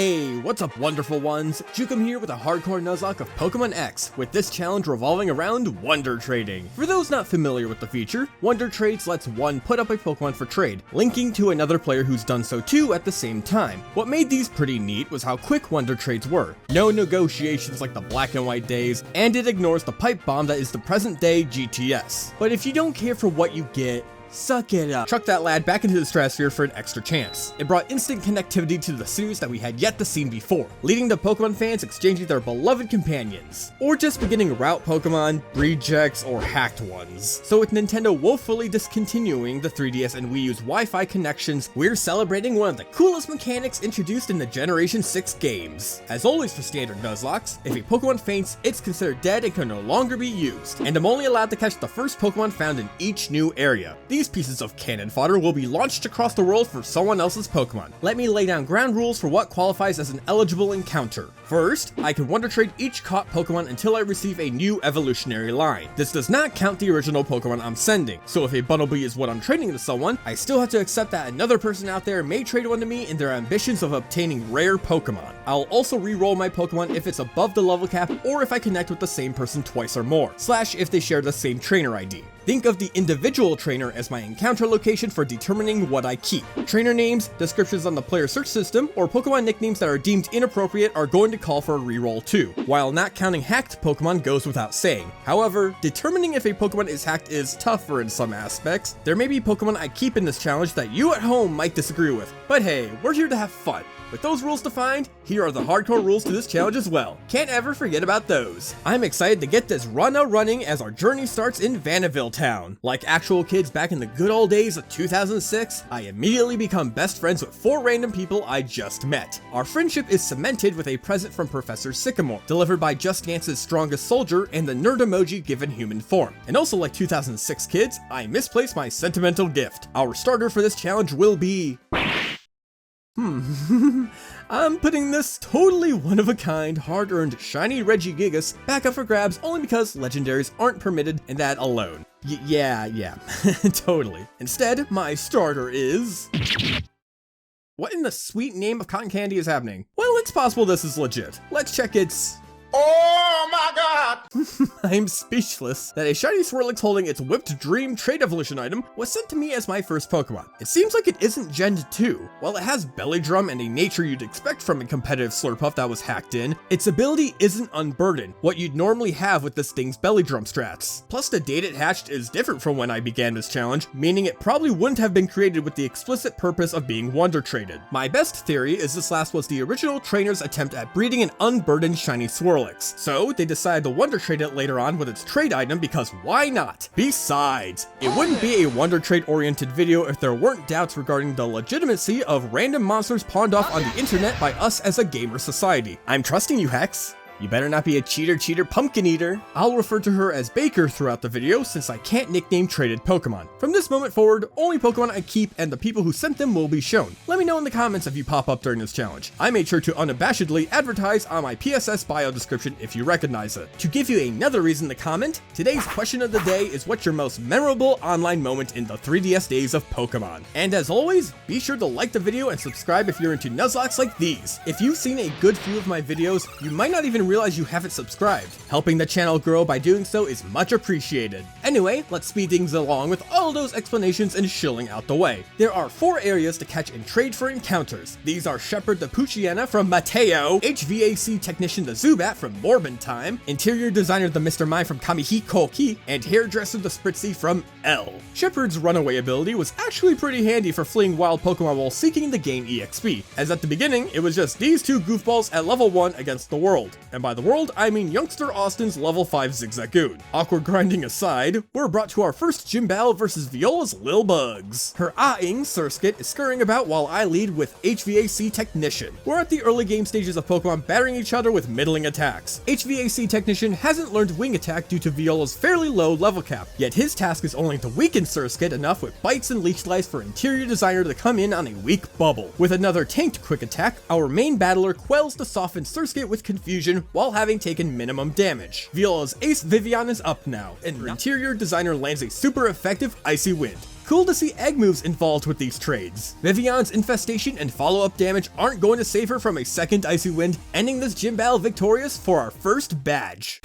Hey, what's up wonderful ones? Jukem here with a hardcore Nuzlocke of Pokémon X, with this challenge revolving around Wonder Trading. For those not familiar with the feature, Wonder Trades lets one put up a Pokémon for trade, linking to another player who's done so too at the same time. What made these pretty neat was how quick Wonder Trades were. No negotiations like the black and white days, and it ignores the pipe bomb that is the present day GTS. But if you don't care for what you get, suck it up. Chuck that lad back into the stratosphere for an extra chance. It brought instant connectivity to the series that we had yet to see before, leading to Pokemon fans exchanging their beloved companions, or just beginning route Pokemon, rejects, or hacked ones. So with Nintendo woefully discontinuing the 3DS and Wii U's Wi-Fi connections, we're celebrating one of the coolest mechanics introduced in the Generation 6 games. As always for standard Nuzlocks, if a Pokemon faints, it's considered dead and can no longer be used, and I'm only allowed to catch the first Pokemon found in each new area. These pieces of cannon fodder will be launched across the world for someone else's Pokemon. Let me lay down ground rules for what qualifies as an eligible encounter. First, I can Wonder Trade each caught Pokemon until I receive a new evolutionary line. This does not count the original Pokemon I'm sending, so if a Bunnelby is what I'm trading to someone, I still have to accept that another person out there may trade one to me in their ambitions of obtaining rare Pokemon. I'll also re-roll my Pokemon if it's above the level cap or if I connect with the same person twice or more, / if they share the same trainer ID. Think of the individual trainer as my encounter location for determining what I keep. Trainer names, descriptions on the player search system, or Pokemon nicknames that are deemed inappropriate are going to call for a reroll too, while not counting hacked Pokemon goes without saying. However, determining if a Pokemon is hacked is tougher in some aspects. There may be Pokemon I keep in this challenge that you at home might disagree with, but hey, we're here to have fun. With those rules defined, here are the hardcore rules to this challenge as well. Can't ever forget about those. I'm excited to get this run running as our journey starts in Vanilleville Town. Like actual kids back in the good old days of 2006, I immediately become best friends with 4 random people I just met. Our friendship is cemented with a present from Professor Sycamore, delivered by Just Dance's strongest soldier and the nerd emoji given human form. And also like 2006 kids, I misplaced my sentimental gift. Our starter for this challenge will be... I'm putting this totally one-of-a-kind, hard-earned shiny Regigigas back up for grabs only because legendaries aren't permitted and that alone. Yeah, totally. Instead, my starter is... What in the sweet name of cotton candy is happening? Well, it's possible this is legit. Let's check its... Oh my god! I'm speechless that a shiny Swirlix holding its Whipped Dream Trade Evolution item was sent to me as my first Pokemon. It seems like it isn't Gen 2. While it has Belly Drum and a nature you'd expect from a competitive Slurpuff that was hacked in, its ability isn't Unburden, what you'd normally have with this thing's Belly Drum strats. Plus the date it hatched is different from when I began this challenge, meaning it probably wouldn't have been created with the explicit purpose of being Wonder Traded. My best theory is this last was the original trainer's attempt at breeding an unburdened shiny Swirlix. So they decided to Wonder Trade it later on with its trade item because why not? Besides, it wouldn't be a Wonder Trade oriented video if there weren't doubts regarding the legitimacy of random monsters pawned off on the internet by us as a gamer society. I'm trusting you, Hex. You better not be a cheater pumpkin eater. I'll refer to her as Baker throughout the video since I can't nickname traded Pokemon. From this moment forward, only Pokemon I keep and the people who sent them will be shown. Let me know in the comments if you pop up during this challenge. I made sure to unabashedly advertise on my PSS bio description if you recognize it. To give you another reason to comment, today's question of the day is what's your most memorable online moment in the 3DS days of Pokemon? And as always, be sure to like the video and subscribe if you're into Nuzlocks like these. If you've seen a good few of my videos, you might not even realize you haven't subscribed. Helping the channel grow by doing so is much appreciated. Anyway, let's speed things along with all those explanations and shilling out the way. There are 4 areas to catch and trade for encounters. These are Shepherd the Poochyena from Mateo, HVAC Technician the Zubat from Morbin Time, Interior Designer the Mr. Mime from Kamihikoki, and Hairdresser the Spritzy from L. Shepherd's runaway ability was actually pretty handy for fleeing wild Pokemon while seeking to gain EXP, as at the beginning it was just these 2 goofballs at level 1 against the world. And by the world, I mean youngster Austin's level 5 Zigzagoon. Awkward grinding aside, we're brought to our first gym battle versus Viola's Lil Bugs. Her Ah-ing Surskit is scurrying about while I lead with HVAC Technician. We're at the early game stages of Pokemon battering each other with middling attacks. HVAC Technician hasn't learned Wing Attack due to Viola's fairly low level cap, yet his task is only to weaken Surskit enough with Bites and Leech Lice for Interior Designer to come in on a weak bubble. With another tanked Quick Attack, our main battler quells the softened Surskit with Confusion while having taken minimum damage. Viola's Ace Vivian is up now, and her interior designer lands a super effective Icy Wind. Cool to see egg moves involved with these trades. Vivian's infestation and follow-up damage aren't going to save her from a second Icy Wind, ending this gym battle victorious for our first badge.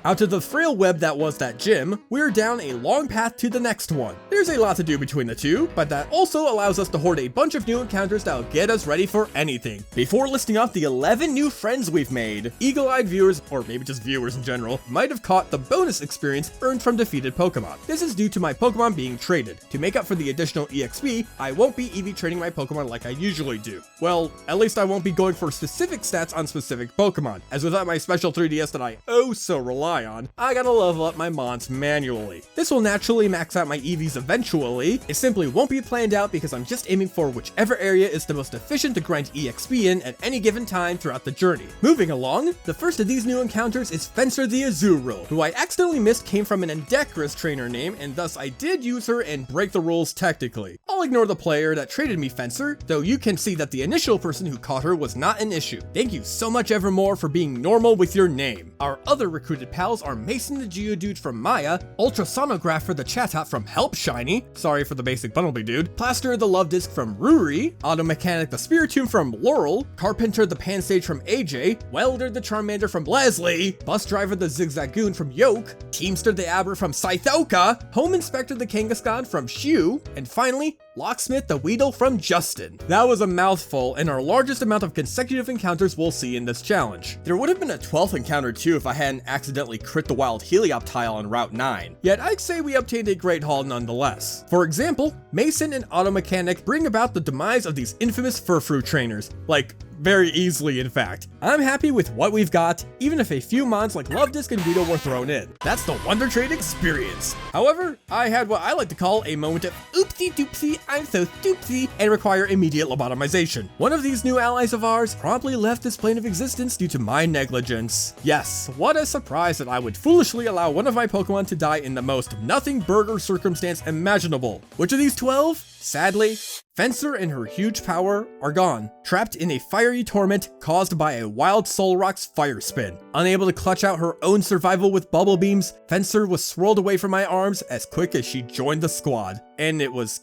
Out of the frail web that was that gym, we're down a long path to the next one. There's a lot to do between the two, but that also allows us to hoard a bunch of new encounters that'll get us ready for anything. Before listing off the 11 new friends we've made, eagle-eyed viewers, or maybe just viewers in general, might have caught the bonus experience earned from defeated Pokemon. This is due to my Pokemon being traded. To make up for the additional EXP, I won't be EV trading my Pokemon like I usually do. Well, at least I won't be going for specific stats on specific Pokemon, as without my special 3DS that I oh so rely on, I gotta level up my Mons manually. This will naturally max out my EVs eventually. It simply won't be planned out because I'm just aiming for whichever area is the most efficient to grind EXP in at any given time throughout the journey. Moving along, the first of these new encounters is Fencer the Azurill, who I accidentally missed came from an Endecaris trainer name, and thus I did use her and break the rules technically. I'll ignore the player that traded me Fencer, though you can see that the initial person who caught her was not an issue. Thank you so much Evermore for being normal with your name. Our other recruited pals are Mason the Geodude from Maya, Ultrasonograph for the Chatot from Help Shiny, sorry for the basic Bunnelby dude, Plaster the Love Disc from Ruri, Automechanic the Spiritomb from Laurel, Carpenter the Pansage from AJ, Welder the Charmander from Leslie, Bus Driver the Zigzagoon from Yoke, Teamster the Abra from Scythoka, Home Inspector the Kangaskhan from Shu, and finally, Locksmith the Weedle from Justin. That was a mouthful, and our largest amount of consecutive encounters we'll see in this challenge. There would have been a 12th encounter too if I hadn't accidentally crit the wild Helioptile on Route 9, yet I'd say we obtained a great haul nonetheless. For example, Mason and Automechanic bring about the demise of these infamous Furfrou trainers, like, very easily in fact. I'm happy with what we've got, even if a few mons like Love Disc and Weedle were thrown in. That's the Wonder Trade experience. However, I had what I like to call a moment of oopsie doopsie, I'm so stoopsy, and require immediate lobotomization. One of these new allies of ours promptly left this plane of existence due to my negligence. Yes, what a surprise that I would foolishly allow one of my Pokemon to die in the most nothing burger circumstance imaginable. Which of these 12? Sadly, Fencer and her huge power are gone, trapped in a fiery torment caused by a wild Solrock's fire spin. Unable to clutch out her own survival with bubble beams, Fencer was swirled away from my arms as quick as she joined the squad. And it was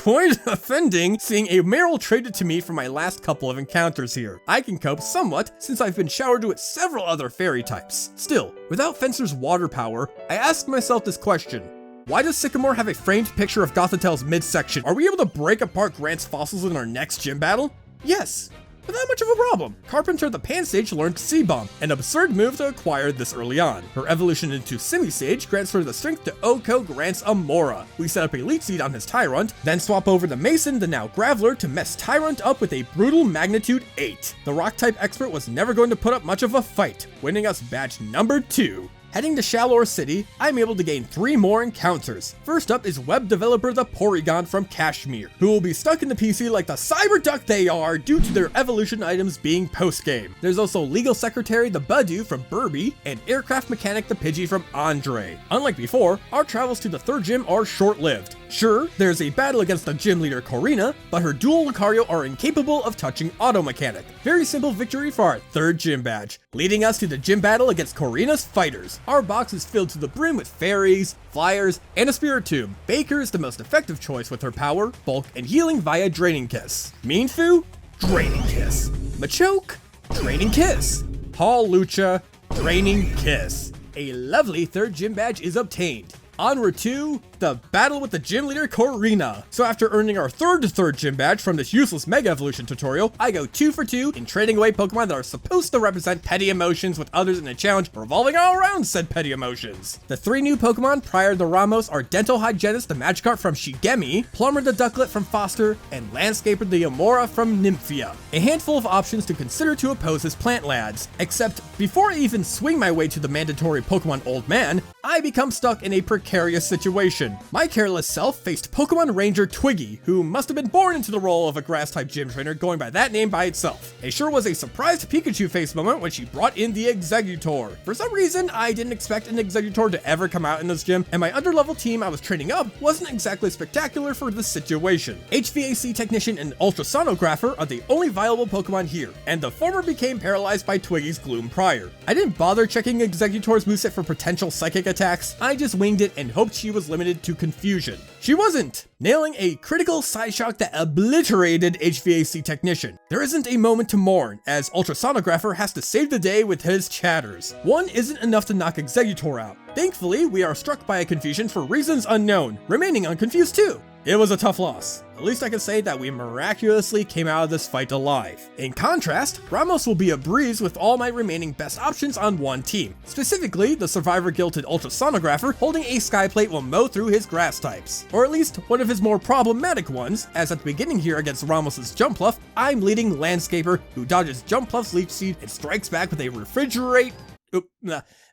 quite offending seeing a Marill traded to me for my last couple of encounters here. I can cope somewhat since I've been showered with several other fairy types. Still, without Fencer's water power, I asked myself this question. Why does Sycamore have a framed picture of Gothitel's midsection? Are we able to break apart Grant's fossils in our next gym battle? Yes, without much of a problem. Carpenter the Pansage learned C-Bomb, an absurd move to acquire this early on. Her evolution into Simisage grants her the strength to Oko grants Amora. We set up a Leech Seed on his Tyrant, then swap over to Mason, the now Graveler, to mess Tyrant up with a brutal magnitude 8. The Rock-type expert was never going to put up much of a fight, winning us badge number 2. Heading to Shalor City, I'm able to gain 3 more encounters. First up is web developer the Porygon from Kashmir, who will be stuck in the PC like the Cyberduck they are due to their evolution items being post-game. There's also legal secretary the Badu from Burby, and aircraft mechanic the Pidgey from Andre. Unlike before, our travels to the third gym are short-lived. Sure, there's a battle against the gym leader Corina, but her dual Lucario are incapable of touching Auto Mechanic. Very simple victory for our third gym badge, leading us to the gym battle against Corina's fighters. Our box is filled to the brim with fairies, flyers, and a Spiritomb. Baker is the most effective choice with her power, bulk, and healing via Draining Kiss. Mienfoo? Draining Kiss. Machoke? Draining Kiss. Paul Lucha? Draining Kiss. A lovely third gym badge is obtained. Onward to the battle with the gym leader Corina. So after earning our third gym badge from this useless Mega Evolution tutorial, I go 2 for 2 in trading away Pokemon that are supposed to represent petty emotions with others in a challenge revolving all around said petty emotions. The 3 new Pokemon prior to Ramos are Dental Hygienist the Magikarp from Shigemi, Plumber the Ducklet from Foster, and Landscaper the Amora from Nymphia. A handful of options to consider to oppose his plant lads, except before I even swing my way to the mandatory Pokemon Old Man, I become stuck in a precarious situation. My careless self faced Pokemon Ranger Twiggy, who must have been born into the role of a grass-type gym trainer going by that name by itself. It sure was a surprised Pikachu face moment when she brought in the Exeggutor. For some reason, I didn't expect an Exeggutor to ever come out in this gym, and my underlevel team I was training up wasn't exactly spectacular for this situation. HVAC Technician and Ultrasonographer are the only viable Pokemon here, and the former became paralyzed by Twiggy's gloom prior. I didn't bother checking Exeggutor's moveset for potential psychic attacks. I just winged it and hoped she was limited to confusion. She wasn't, nailing a critical side shock that obliterated HVAC Technician. There isn't a moment to mourn, as Ultrasonographer has to save the day with his chatters. One isn't enough to knock Exeggutor out. Thankfully, we are struck by a confusion for reasons unknown, remaining unconfused too. It was a tough loss. At least I can say that we miraculously came out of this fight alive. In contrast, Ramos will be a breeze with all my remaining best options on one team. Specifically, the Survivor Guilted Ultrasonographer holding a Skyplate will mow through his grass types. Or at least one of his more problematic ones, as at the beginning here against Ramos's Jumpluff, I'm leading Landscaper, who dodges Jumpluff's Leech Seed and strikes back with a Refrigerate.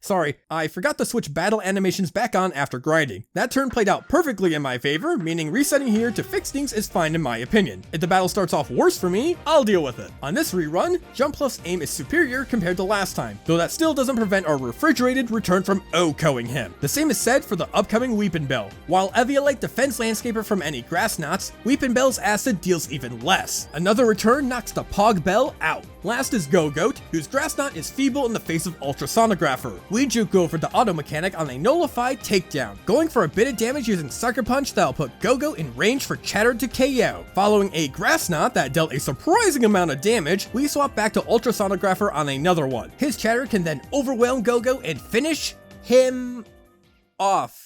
Sorry, I forgot to switch battle animations back on after grinding. That turn played out perfectly in my favor, meaning resetting here to fix things is fine in my opinion. If the battle starts off worse for me, I'll deal with it. On this rerun, Jumpluff's aim is superior compared to last time, though that still doesn't prevent our Refrigerated return from OHKOing him. The same is said for the upcoming Weepinbell. While Eviolite defends Landscaper from any grass knots, Weepinbell's acid deals even less. Another return knocks the Pogbell out. Last is Go-Goat, whose grass knot is feeble in the face of Ultrasonographer. We juke go for the auto mechanic on a nullified takedown, going for a bit of damage using Sucker Punch that'll put Go-Go in range for Chatter to KO. Following a grass knot that dealt a surprising amount of damage, we swap back to Ultrasonographer on another one. His Chatter can then overwhelm Go-Go and finish him off.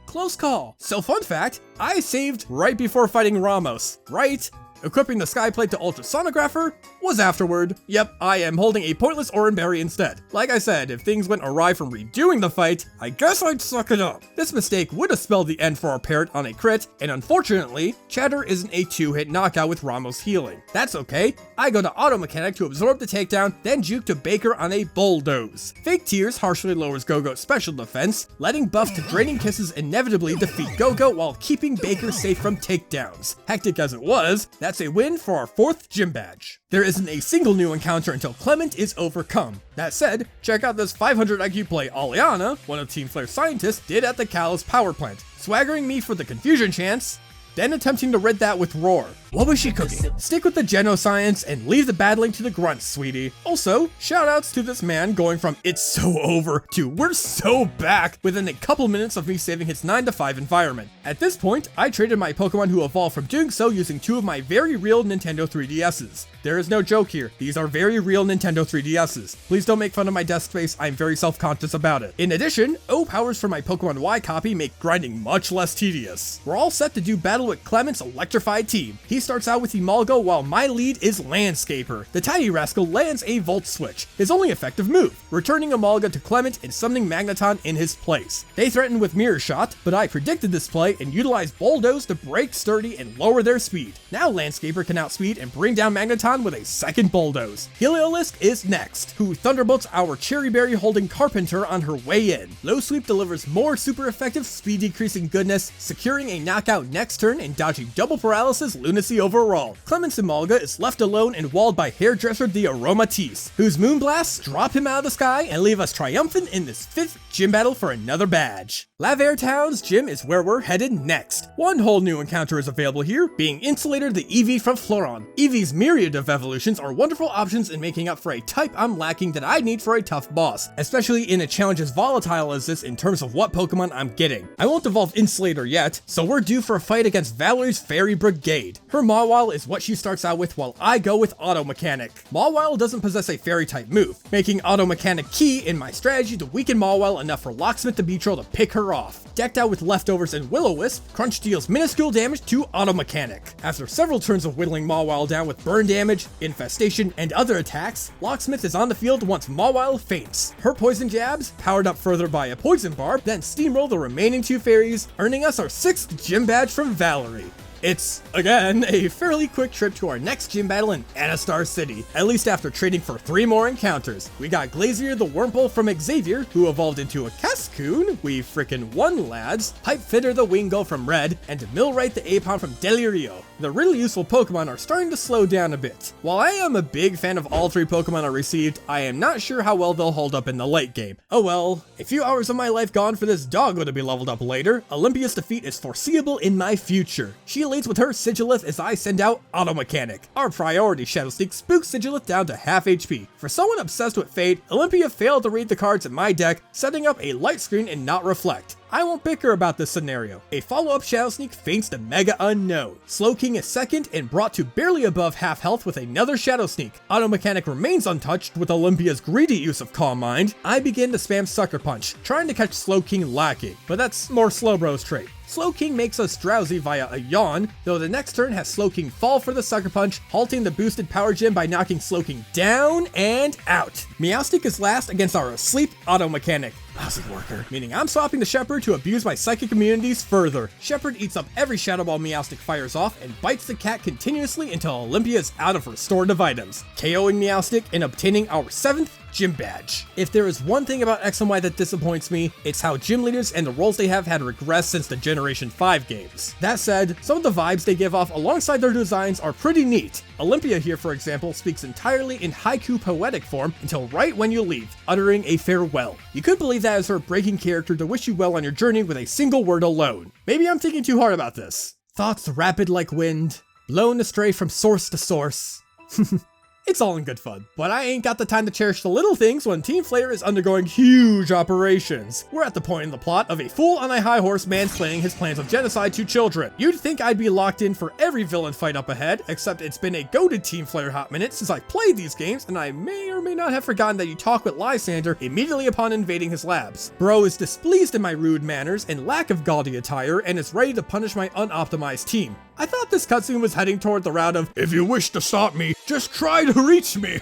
Close call. So fun fact, I saved right before fighting Ramos, right? Equipping the Skyplate to Ultrasonographer was afterward. Yep, I am holding a pointless Oran Berry instead. Like I said, if things went awry from redoing the fight, I guess I'd suck it up. This mistake would have spelled the end for our parrot on a crit, and unfortunately, Chatter isn't a 2-hit knockout with Ramos healing. That's okay, I go to Auto Mechanic to absorb the takedown, then juke to Baker on a Bulldoze. Fake Tears harshly lowers Go-Go's special defense, letting buff to Draining Kisses inevitably defeat Go-Go while keeping Baker safe from takedowns. Hectic as it was, that's a win for our 4th gym badge. There isn't a single new encounter until Clement is overcome. That said, check out this 500 IQ play Aliana, one of Team Flare's scientists, did at the Kalos power plant, swaggering me for the confusion chance, then attempting to rid that with Roar. What was she cooking? Stick with the genoscience and leave the battling to the grunts, sweetie. Also, shoutouts to this man going from "it's so over" to "we're so back" within a couple minutes of me saving his 9-to-5 environment. At this point, I traded my Pokemon who evolved from doing so using 2 of my very real Nintendo 3DSs. There is no joke here, these are very real Nintendo 3DSs. Please don't make fun of my desk space, I'm very self-conscious about it. In addition, O powers for my Pokemon Y copy make grinding much less tedious. We're all set to do battle with Clement's electrified team. He starts out with Emolga while my lead is Landscaper. The tiny rascal lands a Volt Switch, his only effective move, returning Emolga to Clement and summoning Magneton in his place. They threaten with Mirror Shot, but I predicted this play and utilized Bulldoze to break Sturdy and lower their speed. Now Landscaper can outspeed and bring down Magneton with a second Bulldoze. Heliolisk is next, who thunderbolts our Cherry Berry holding Carpenter on her way in. Low Sweep delivers more super effective speed decreasing goodness, securing a knockout next turn and dodging double paralysis lunacy overall. Clement's Emolga is left alone and walled by Hairdresser the Aromatisse, whose Moonblasts drop him out of the sky and leave us triumphant in this 5th gym battle for another badge. Lavair Town's gym is where we're headed next. One whole new encounter is available here, being Insulator the Eevee from Floron. Eevee's myriad of evolutions are wonderful options in making up for a type I'm lacking that I need for a tough boss, especially in a challenge as volatile as this in terms of what Pokemon I'm getting. I won't evolve Insulator yet, so we're due for a fight against Valerie's Fairy Brigade. Her Mawile is what she starts out with while I go with Auto Mechanic. Mawile doesn't possess a Fairy type move, making Auto Mechanic key in my strategy to weaken Mawile enough for Locksmith the Beetroll to pick her off. Decked out with leftovers and Will-O-Wisp, Crunch deals minuscule damage to Auto Mechanic. After several turns of whittling Mawile down with burn damage, infestation, and other attacks, Locksmith is on the field once Mawile faints. Her poison jabs, powered up further by a poison barb, then steamroll the remaining 2 fairies, earning us our 6th gym badge from Valerie. It's, again, a fairly quick trip to our next gym battle in Anastar City, at least after trading for 3 more encounters. We got Glazier the Wurmple from Xavier, who evolved into a Cascoon, we frickin' won lads, Pipefitter the Wingull from Red, and Millwright the Apon from Delirio. The really useful Pokemon are starting to slow down a bit. While I am a big fan of all 3 Pokemon I received, I am not sure how well they'll hold up in the late game. Oh well, a few hours of my life gone for this doggo to be leveled up later. Olympia's defeat is foreseeable in my future. She leads with her Sigilith as I send out Auto Mechanic. Our priority Shadow Sneak spooks Sigilith down to half HP. For someone obsessed with Fate, Olympia failed to read the cards in my deck, setting up a light screen and not reflect. I won't bicker about this scenario. A follow-up Shadow Sneak feints the Mega Unknown. Slowking is second and brought to barely above half health with another Shadow Sneak. Auto Mechanic remains untouched with Olympia's greedy use of Calm Mind. I begin to spam Sucker Punch, trying to catch Slowking lacking, but that's more Slowbro's trait. Slowking makes us drowsy via a yawn, though the next turn has Slowking fall for the Sucker Punch, halting the boosted Power Gem by knocking Slowking down and out. Meowstic is last against our asleep Auto Mechanic. Lousy worker. Meaning I'm swapping the Shepherd to abuse my psychic immunities further. Shepherd eats up every Shadow Ball Meowstic fires off and bites the cat continuously until Olympia is out of restorative items, KOing Meowstic and obtaining our 7th Gym Badge. If there is one thing about X and Y that disappoints me, it's how gym leaders and the roles they have had regressed since the Generation 5 games. That said, some of the vibes they give off alongside their designs are pretty neat. Olympia here, for example, speaks entirely in haiku poetic form until right when you leave, uttering a farewell. You could believe that as her breaking character to wish you well on your journey with a single word alone. Maybe I'm thinking too hard about this. Thoughts rapid like wind, blown astray from source to source. It's all in good fun, but I ain't got the time to cherish the little things when Team Flare is undergoing huge operations. We're at the point in the plot of a fool on a high horse mansplaining his plans of genocide to children. You'd think I'd be locked in for every villain fight up ahead, except it's been a goated Team Flare hot minute since I played these games, and I may or may not have forgotten that you talk with Lysander immediately upon invading his labs. Bro is displeased in my rude manners and lack of gaudy attire, and is ready to punish my unoptimized team. I thought this cutscene was heading toward the route of, if you wish to stop me, just try to reach me.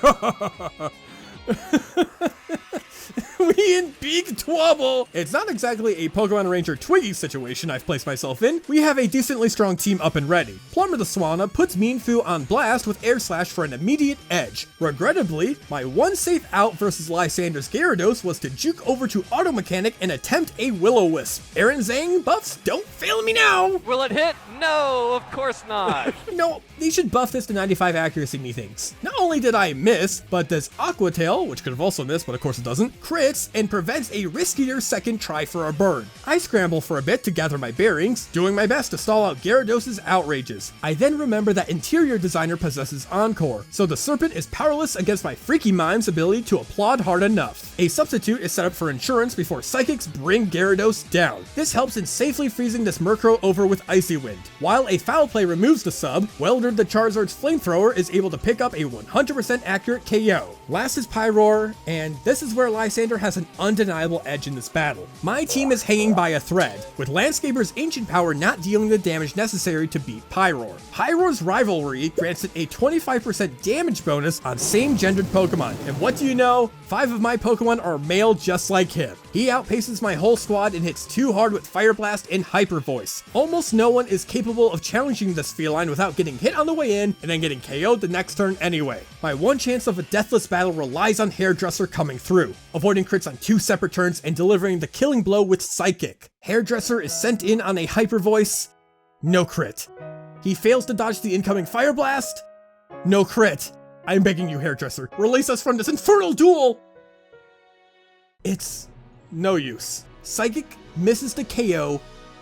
We in big trouble. It's not exactly a Pokemon Ranger Twiggy situation I've placed myself in. We have a decently strong team up and ready. Plumber the Swanna puts Meanfu on blast with Air Slash for an immediate edge. Regrettably, my one safe out versus Lysander's Gyarados was to juke over to Auto Mechanic and attempt a Will-O-Wisp. Aaron Zhang buffs don't fail me now. Will it hit? No, of course not. No, they should buff this to 95 accuracy, methinks. Not only did I miss, but this Aqua Tail, which could have also missed, but of course it doesn't, crits and prevents a riskier second try for a burn. I scramble for a bit to gather my bearings, doing my best to stall out Gyarados' outrages. I then remember that Interior Designer possesses Encore, so the Serpent is powerless against my Freaky Mime's ability to applaud hard enough. A substitute is set up for insurance before Psychics bring Gyarados down. This helps in safely freezing this Murkrow over with Icy Wind. While a Foul Play removes the sub, Welder the Charizard's Flamethrower is able to pick up a 100% accurate KO. Last is Pyroar, and this is where Lysander has an undeniable edge in this battle. My team is hanging by a thread, with Landscaper's Ancient Power not dealing the damage necessary to beat Pyroar. Pyroar's Rivalry grants it a 25% damage bonus on same-gendered Pokemon, and what do you know? 5 of my Pokemon are male just like him. He outpaces my whole squad and hits too hard with Fire Blast and Hyper Voice. Almost no one is capable of challenging this feline without getting hit on the way in and then getting KO'd the next turn anyway. My one chance of a deathless battle relies on Hairdresser coming through, avoiding crits on 2 separate turns and delivering the killing blow with Psychic. Hairdresser is sent in on a Hyper Voice. No crit. He fails to dodge the incoming Fire Blast. No crit. I'm begging you, Hairdresser, release us from this infernal duel! It's no use. Psychic misses the KO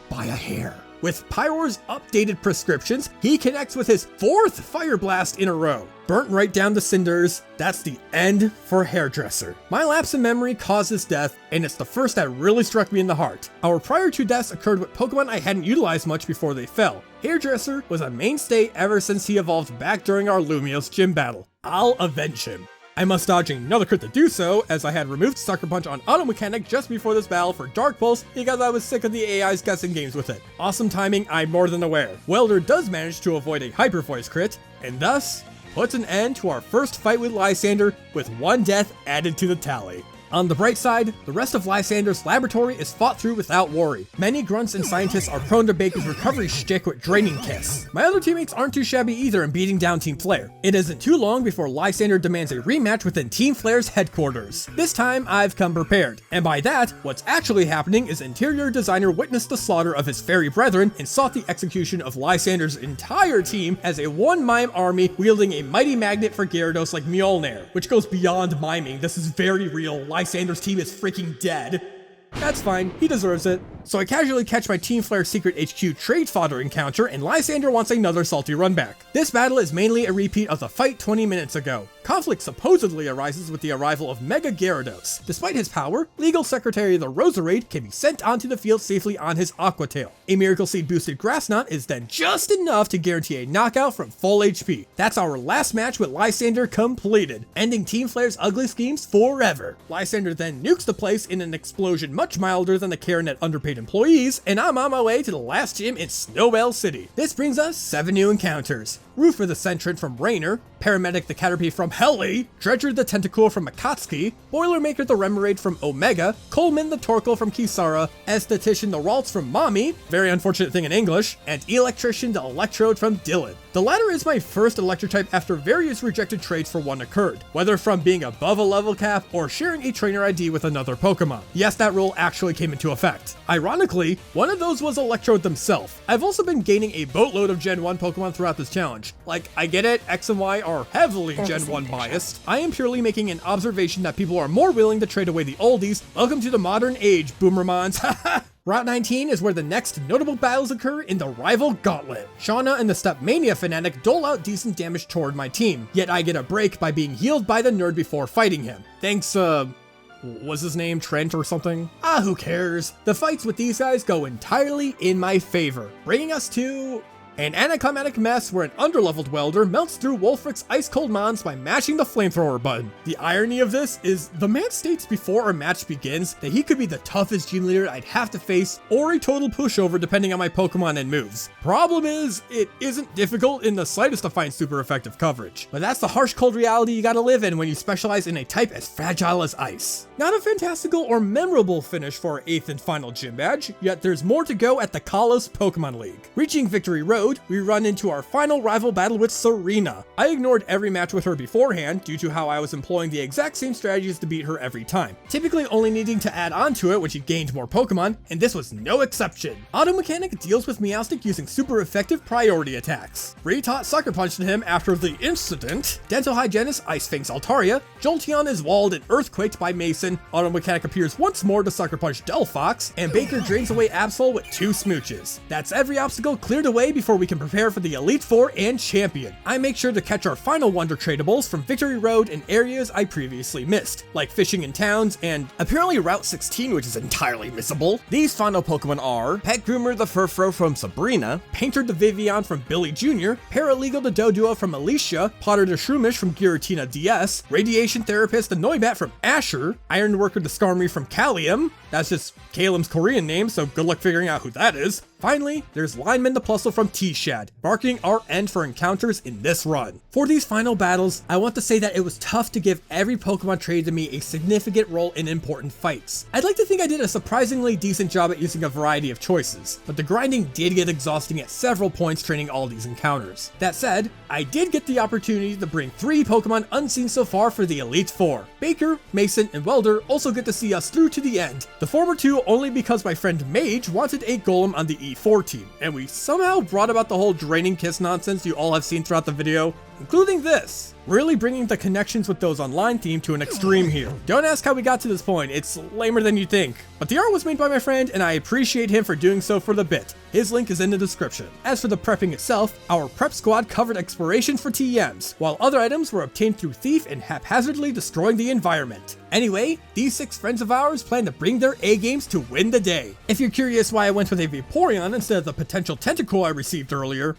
by a hair. With Pyroar's updated prescriptions, he connects with his 4th Fire Blast in a row. Burnt right down to cinders, that's the end for Hairdresser. My lapse in memory caused this death, and it's the first that really struck me in the heart. Our prior 2 deaths occurred with Pokemon I hadn't utilized much before they fell. Hairdresser was a mainstay ever since he evolved back during our Lumiose gym battle. I'll avenge him. I must dodge another crit to do so, as I had removed Sucker Punch on Auto Mechanic just before this battle for Dark Pulse because I was sick of the AI's guessing games with it. Awesome timing, I'm more than aware. Welder does manage to avoid a Hyper Voice crit, and thus puts an end to our first fight with Lysander with 1 death added to the tally. On the bright side, the rest of Lysander's laboratory is fought through without worry. Many grunts and scientists are prone to Baker's recovery shtick with Draining Kiss. My other teammates aren't too shabby either in beating down Team Flare. It isn't too long before Lysander demands a rematch within Team Flare's headquarters. This time, I've come prepared. And by that, what's actually happening is interior designer witnessed the slaughter of his fairy brethren and sought the execution of Lysander's entire team as a one-mime army wielding a mighty magnet for Gyarados like Mjolnir, which goes beyond miming. This is very real. Lysander's team is freaking dead. That's fine, he deserves it. So I casually catch my Team Flare Secret HQ trade fodder encounter, and Lysander wants another salty run back. This battle is mainly a repeat of the fight 20 minutes ago. Conflict supposedly arises with the arrival of Mega Gyarados. Despite his power, Legal Secretary of the Roserade can be sent onto the field safely on his Aqua Tail. A Miracle Seed boosted Grass Knot is then just enough to guarantee a knockout from full HP. That's our last match with Lysander completed, ending Team Flare's ugly schemes forever. Lysander then nukes the place in an explosion much milder than the Karen at underpaid employees, and I'm on my way to the last gym in Snowbell City. This brings us 7 new encounters. Roofer the Sentrant from Rainer, Paramedic the Caterpie from Helly, Dredger the Tentacool from Akatsuki, Boilermaker the Remoraid from Omega, Coleman the Torkoal from Kisara, Esthetician the Ralts from Mommy, very unfortunate thing in English, and Electrician the Electrode from Dylan. The latter is my first electric type after various rejected traits for one occurred, whether from being above a level cap or sharing a trainer ID with another Pokemon. Yes, that rule actually came into effect. Ironically, one of those was Electrode themselves. I've also been gaining a boatload of Gen 1 Pokemon throughout this challenge. Like, I get it, X and Y are heavily Gen 1 biased. I am purely making an observation that people are more willing to trade away the oldies. Welcome to the modern age, Boomermons. Haha! Route 19 is where the next notable battles occur in the rival gauntlet. Shauna and the Stepmania Fanatic dole out decent damage toward my team, yet I get a break by being healed by the nerd before fighting him. Thanks, was his name Trent or something? Ah, who cares? The fights with these guys go entirely in my favor, bringing us to an anticlimactic mess where an underleveled welder melts through Wolfric's ice-cold mons by mashing the flamethrower button. The irony of this is the man states before our match begins that he could be the toughest gym leader I'd have to face or a total pushover depending on my Pokemon and moves. Problem is, it isn't difficult in the slightest to find super effective coverage. But that's the harsh cold reality you gotta live in when you specialize in a type as fragile as ice. Not a fantastical or memorable finish for our 8th and final gym badge, yet there's more to go at the Kalos Pokemon League. Reaching Victory Road, we run into our final rival battle with Serena. I ignored every match with her beforehand due to how I was employing the exact same strategies to beat her every time, typically only needing to add on to it when she gained more Pokemon, and this was no exception. Auto Mechanic deals with Meowstic using super effective priority attacks. Retaught Sucker Punched him after the incident. Dental Hygienist Ice Fangs Altaria. Jolteon is walled and earthquaked by Mason. Auto Mechanic appears once more to Sucker Punch Delphox, and Baker drains away Absol with 2 smooches. That's every obstacle cleared away before we can prepare for the Elite Four and Champion. I make sure to catch our final Wonder Tradables from Victory Road in areas I previously missed, like fishing in towns and apparently Route 16, which is entirely missable. These final Pokemon are Pet Groomer the Furfro from Sabrina, Painter the Vivian from Billy Jr., Paralegal the Doduo from Alicia, Potter the Shroomish from Giratina DS, Radiation Therapist the Noibat from Asher, Ironworker the Skarmory from Kalium. That's just Kalim's Korean name, so good luck figuring out who that is. Finally, there's Lineman the Plusle from T-Shad, marking our end for encounters in this run. For these final battles, I want to say that it was tough to give every Pokemon traded to me a significant role in important fights. I'd like to think I did a surprisingly decent job at using a variety of choices, but the grinding did get exhausting at several points training all these encounters. That said, I did get the opportunity to bring 3 Pokemon unseen so far for the Elite Four. Baker, Mason, and Welder also get to see us through to the end. The former 2 only because my friend Mage wanted a Golem on the E4 team, and we somehow brought about the whole Draining Kiss nonsense you all have seen throughout the video, including this. Really bringing the connections with those online theme to an extreme here. Don't ask how we got to this point, it's lamer than you think. But the art was made by my friend, and I appreciate him for doing so for the bit. His link is in the description. As for the prepping itself, our prep squad covered exploration for TMs, while other items were obtained through thief and haphazardly destroying the environment. Anyway, these 6 friends of ours plan to bring their A-games to win the day. If you're curious why I went with a Vaporeon instead of the potential Tentacool I received earlier,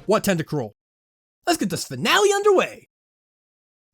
what Tentacruel? Let's get this finale underway!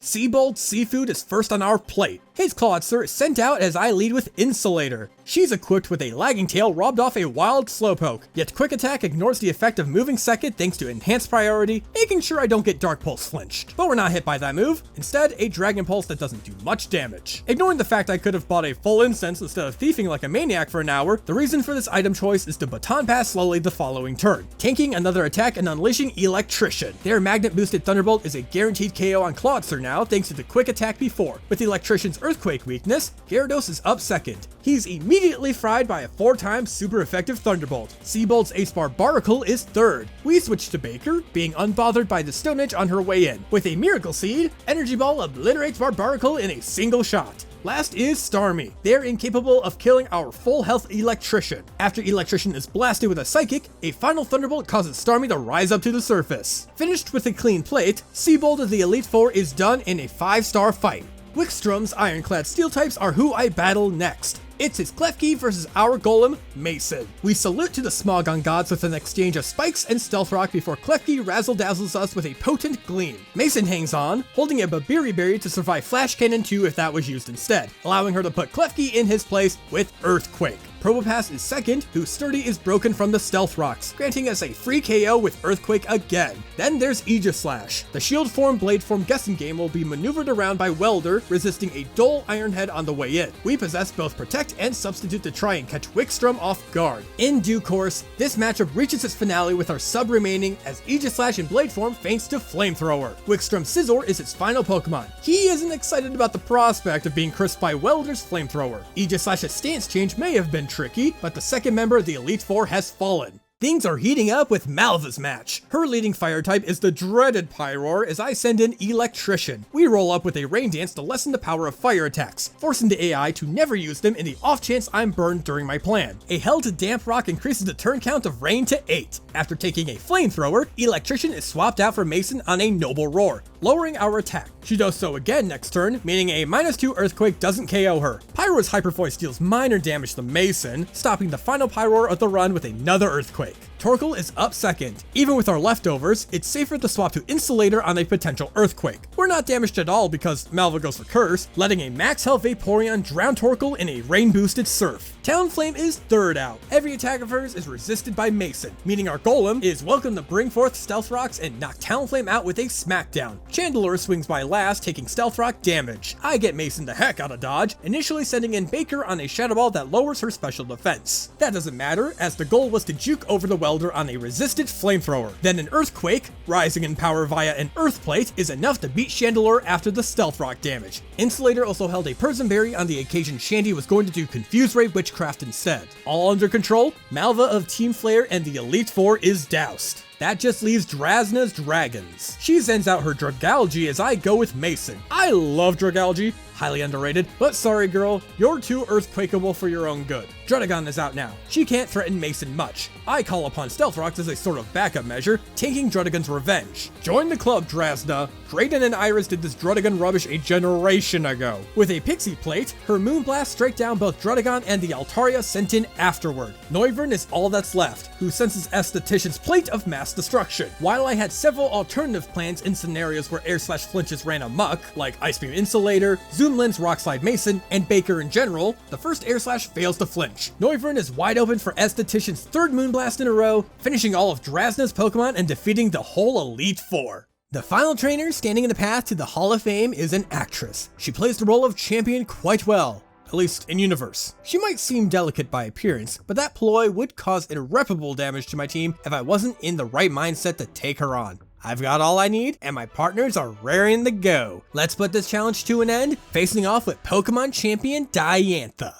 Seabold Seafood is first on our plate. His Clawitzer is sent out as I lead with Insulator. She's equipped with a lagging tail robbed off a wild Slowpoke, yet Quick Attack ignores the effect of moving second thanks to enhanced priority, making sure I don't get Dark Pulse flinched. But we're not hit by that move, instead a Dragon Pulse that doesn't do much damage. Ignoring the fact I could have bought a full incense instead of thieving like a maniac for an hour, the reason for this item choice is to baton pass slowly the following turn, tanking another attack and unleashing Electrician. Their magnet boosted Thunderbolt is a guaranteed KO on Clawitzer now thanks to the Quick Attack before. With Electrician's Earthquake weakness, Gyarados is up second. He's immediately fried by a 4-time super effective Thunderbolt. Seabolt's Ace Barbaracle is third. We switch to Baker, being unbothered by the Stone Edge on her way in. With a Miracle Seed, Energy Ball obliterates Barbaracle in a single shot. Last is Starmie. They're incapable of killing our full health Electrician. After Electrician is blasted with a Psychic, a final Thunderbolt causes Starmie to rise up to the surface. Finished with a clean plate, Seabolt of the Elite Four is done in a 5-star fight. Wickstrom's Ironclad Steel types are who I battle next. It's his Klefki versus our Golem, Mason. We salute to the Smogon gods with an exchange of spikes and Stealth Rock before Klefki razzle-dazzles us with a potent Gleam. Mason hangs on, holding a Babiri Berry to survive Flash Cannon 2 if that was used instead, allowing her to put Klefki in his place with Earthquake. Probopass is second, whose Sturdy is broken from the Stealth Rocks, granting us a free KO with Earthquake again. Then there's Aegislash. The Shield form, Blade form guessing game will be maneuvered around by Welder, resisting a dull Iron Head on the way in. We possess both Protect and Substitute to try and catch Wickstrom off guard. In due course, this matchup reaches its finale with our sub remaining as Aegislash in Blade form feints to Flamethrower. Wickstrom Scizor is its final Pokemon. He isn't excited about the prospect of being crisped by Welder's Flamethrower. Aegislash's stance change may have been tricky, but the second member of the Elite Four has fallen. Things are heating up with Malva's match. Her leading fire type is the dreaded Pyroar as I send in Electrician. We roll up with a Rain Dance to lessen the power of fire attacks, forcing the AI to never use them in the off chance I'm burned during my plan. A Hell to Damp Rock increases the turn count of Rain to 8. After taking a Flamethrower, Electrician is swapped out for Mason on a Noble Roar, lowering our attack. She does so again next turn, meaning a -2 Earthquake doesn't KO her. Pyroar's Hyper Voice deals minor damage to Mason, stopping the final Pyroar of the run with another Earthquake. Torkoal is up second. Even with our leftovers, it's safer to swap to Insulator on a potential Earthquake. We're not damaged at all because Malva goes for Curse, letting a max health Vaporeon drown Torkoal in a rain-boosted Surf. Talonflame is third out. Every attack of hers is resisted by Mason, meaning our Golem is welcome to bring forth Stealth Rocks and knock Talonflame out with a Smackdown. Chandelure swings by last, taking Stealth Rock damage. I get Mason the heck out of dodge, initially sending in Baker on a Shadow Ball that lowers her special defense. That doesn't matter, as the goal was to juke over the Welder on a resisted Flamethrower. Then an Earthquake, rising in power via an Earth Plate, is enough to beat Chandelure after the Stealth Rock damage. Insulator also held a Persian Berry on the occasion Shandy was going to do Confuse Ray Witchcraft instead. All under control, Malva of Team Flare and the Elite Four is doused. That just leaves Drazna's Dragons. She sends out her Dragalge as I go with Mason. I love Dragalge, highly underrated, but sorry girl, you're too Earthquakeable for your own good. Druddigon is out now. She can't threaten Mason much. I call upon Stealth Rocks as a sort of backup measure, taking Druddigon's revenge. Join the club, Drazna. Drayden and Iris did this Druddigon rubbish a generation ago. With a Pixie Plate, her Moonblast straight down both Druddigon and the Altaria sent in afterward. Noivern is all that's left, who senses Esthetician's Plate of Mass Destruction. While I had several alternative plans in scenarios where Air/Flinches ran amok, like Ice Beam Insulator, Zoom Lens Rockslide Mason, and Baker in general, the first Air/, fails to flinch. Noivern is wide open for Esthetician's third Moonblast in a row, finishing all of Drazna's Pokemon and defeating the whole Elite Four. The final trainer standing in the path to the Hall of Fame is an actress. She plays the role of champion quite well, at least in universe. She might seem delicate by appearance, but that ploy would cause irreparable damage to my team if I wasn't in the right mindset to take her on. I've got all I need, and my partners are raring to go. Let's put this challenge to an end, facing off with Pokemon champion Diantha.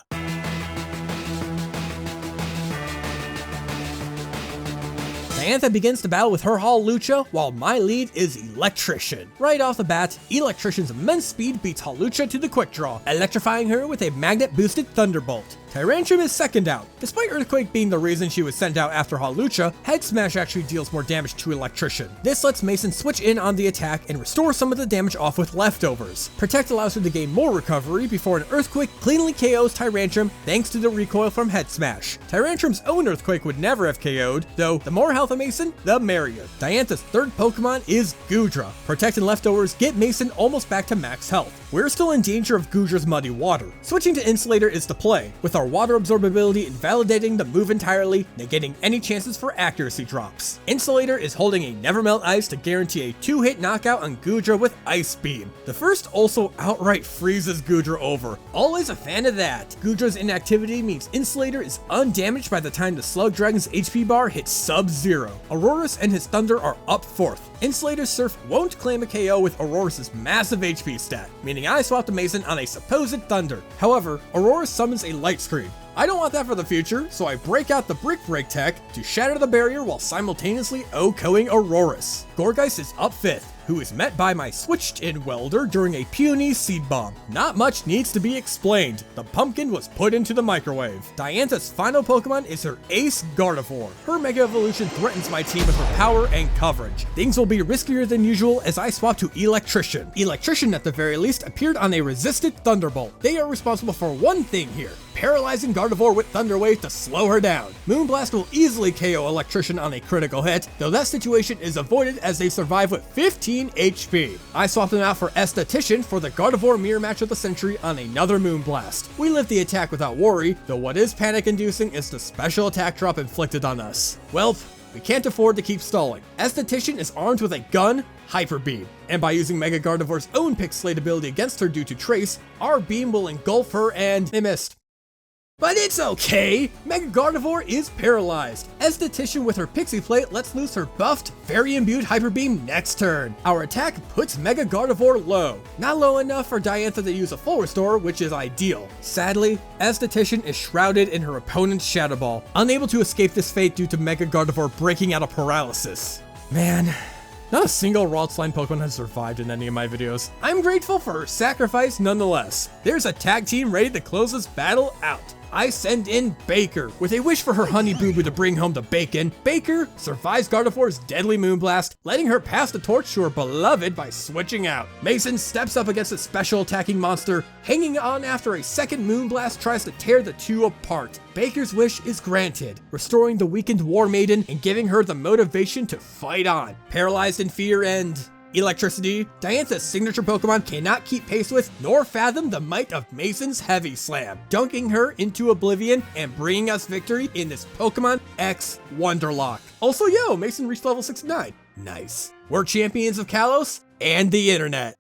Diantha begins to battle with her Hawlucha, while my lead is Electrician. Right off the bat, Electrician's immense speed beats Hawlucha to the quick draw, electrifying her with a magnet-boosted Thunderbolt. Tyrantrum is second out. Despite Earthquake being the reason she was sent out after Hawlucha, Head Smash actually deals more damage to Electrician. This lets Mason switch in on the attack and restore some of the damage off with leftovers. Protect allows her to gain more recovery before an Earthquake cleanly KOs Tyrantrum thanks to the recoil from Head Smash. Tyrantrum's own Earthquake would never have KO'd, though the more health of Mason, the merrier. Diantha's third Pokemon is Goodra. Protecting leftovers get Mason almost back to max health. We're still in danger of Goodra's muddy water. Switching to Insulator is the play, with our water absorbability invalidating the move entirely, negating any chances for accuracy drops. Insulator is holding a Never Melt Ice to guarantee a 2-hit knockout on Goodra with Ice Beam. The first also outright freezes Goodra over. Always a fan of that. Goodra's inactivity means Insulator is undamaged by the time the Slug Dragon's HP bar hits sub-zero. Aurorus and his Thunder are up fourth. Insulator's Surf won't claim a KO with Aurorus' massive HP stat, meaning I swapped a Mason on a supposed Thunder. However, Aurorus summons a Light Screen. I don't want that for the future, so I break out the Brick Break tech to shatter the barrier while simultaneously OHKOing Aurorus. Gourgeist is up fifth, who is met by my switched-in welder during a puny seed bomb. Not much needs to be explained. The pumpkin was put into the microwave. Diantha's final Pokemon is her ace Gardevoir. Her Mega Evolution threatens my team with her power and coverage. Things will be riskier than usual as I swap to Electrician. Electrician, at the very least, appeared on a resisted Thunderbolt. They are responsible for one thing here: paralyzing Gardevoir with Thunder Wave to slow her down. Moonblast will easily KO Electrician on a critical hit, though that situation is avoided as they survive with 15 HP. I swapped them out for Esthetician for the Gardevoir mirror match of the century on another Moonblast. We live the attack without worry, though what is panic-inducing is the special attack drop inflicted on us. Welp, we can't afford to keep stalling. Esthetician is armed with a gun, Hyper Beam, and by using Mega Gardevoir's own Pixelate ability against her due to Trace, our beam will engulf her and they missed. But it's okay! Mega Gardevoir is paralyzed. Esthetician with her Pixie Plate lets loose her buffed, very imbued Hyper Beam next turn. Our attack puts Mega Gardevoir low. Not low enough for Diantha to use a full restore, which is ideal. Sadly, Esthetician is shrouded in her opponent's Shadow Ball, unable to escape this fate due to Mega Gardevoir breaking out of paralysis. Man, not a single Raw Slime Pokemon has survived in any of my videos. I'm grateful for her sacrifice nonetheless. There's a tag team ready to close this battle out. I send in Baker, with a wish for her honey boo boo to bring home the bacon. Baker survives Gardevoir's deadly Moonblast, letting her pass the torch to her beloved by switching out. Mason steps up against a special attacking monster, hanging on after a second Moonblast tries to tear the two apart. Baker's wish is granted, restoring the weakened War Maiden and giving her the motivation to fight on. Paralyzed in fear and electricity, Diantha's signature Pokemon cannot keep pace with nor fathom the might of Mason's Heavy Slam, dunking her into oblivion and bringing us victory in this Pokemon X Wonderlock. Also, yo, Mason reached level 69. Nice. We're champions of Kalos and the internet.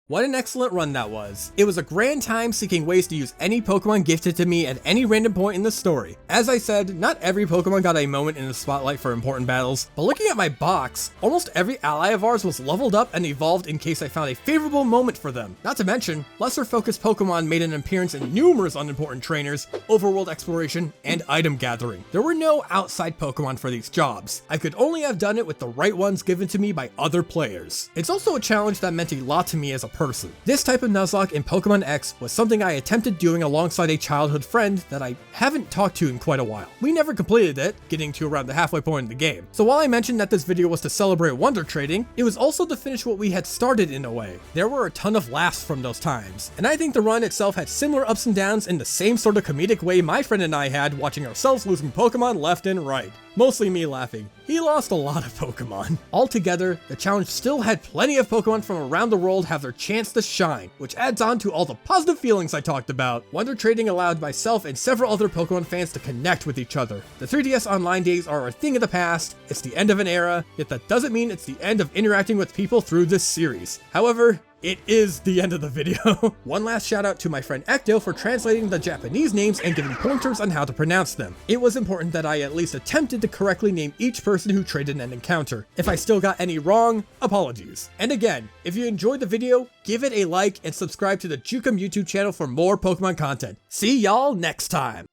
What an excellent run that was. It was a grand time seeking ways to use any Pokemon gifted to me at any random point in the story. As I said, not every Pokemon got a moment in the spotlight for important battles, but looking at my box, almost every ally of ours was leveled up and evolved in case I found a favorable moment for them. Not to mention, lesser focused Pokemon made an appearance in numerous unimportant trainers, overworld exploration, and item gathering. There were no outside Pokemon for these jobs. I could only have done it with the right ones given to me by other players. It's also a challenge that meant a lot to me as a person. This type of Nuzlocke in Pokemon X was something I attempted doing alongside a childhood friend that I haven't talked to in quite a while. We never completed it, getting to around the halfway point in the game. So while I mentioned that this video was to celebrate Wonder Trading, it was also to finish what we had started in a way. There were a ton of laughs from those times, and I think the run itself had similar ups and downs in the same sort of comedic way my friend and I had watching ourselves losing Pokemon left and right. Mostly me laughing. He lost a lot of Pokemon. Altogether, the challenge still had plenty of Pokemon from around the world have their chance to shine, which adds on to all the positive feelings I talked about. Wonder Trading allowed myself and several other Pokemon fans to connect with each other. The 3DS Online days are a thing of the past, it's the end of an era, yet that doesn't mean it's the end of interacting with people through this series. However, it is the end of the video. One last shout out to my friend Ecto for translating the Japanese names and giving pointers on how to pronounce them. It was important that I at least attempted to correctly name each person who traded an encounter. If I still got any wrong, apologies. And again, if you enjoyed the video, give it a like and subscribe to the Jukem YouTube channel for more Pokemon content. See y'all next time.